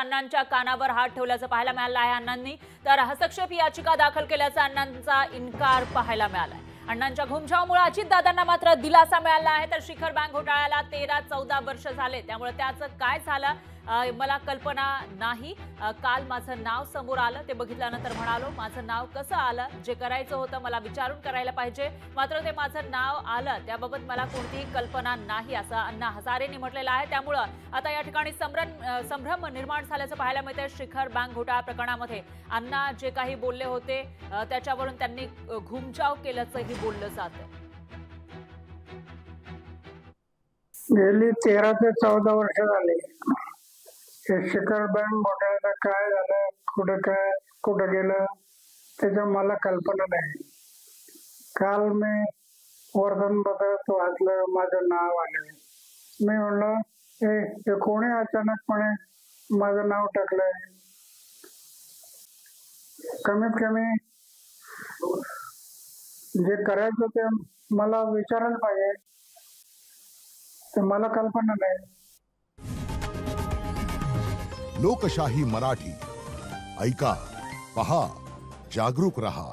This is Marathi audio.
अण्णांच्या कानावर हात ठेवल्याचं पाहायला मिळालं आहे अण्णांनी, तर हस्तक्षेप याचिका दाखल केल्याचा अण्णांचा इन्कार पाहायला मिळाला आहे। अण्णांच्या घुमजावामुळे अजितदादांना मात्र दिलासा मिळाला आहे, तर शिखर बँक घोटाळ्याला 13-14 वर्ष झाले, त्यामुळे त्याचं काय झालं मला कल्पना नाही। काल माझं नाव समोर आलं, ते बघितल्यानंतर म्हणालो माझं नाव कसं आलं, जे करायचं होतं मला विचारून करायला पाहिजे, मात्र ते माझं नाव आलं त्याबाबत मला कोणतीही कल्पना नाही, असं अण्णा हजारेंनी म्हटलेलं आहे। त्यामुळे आता या ठिकाणी संभ्रम निर्माण झाल्याचं पाहायला मिळतंय। शिखर बँक घोटाळा प्रकरणामध्ये अण्णा जे काही बोलले होते त्याच्यावरून त्यांनी घुमजाव केल्याचंही बोललं जातं। गेली 13 ते 14 वर्ष झाली शिखर बँक घोटाळ्याचं काय झालं, कुठं गेलं त्याच्या मला कल्पना नाही। काल मी वर्तमानपत्रात वाचलं, माझं नाव आलं, मी म्हणलं हे कोणी अचानकपणे माझं नाव टाकलंय। कमीत कमी जे करायचं ते मला विचारायला पाहिजे, ते मला कल्पना नाही। लोकशाही मराठी ऐका, पहा, जागरूक रहा।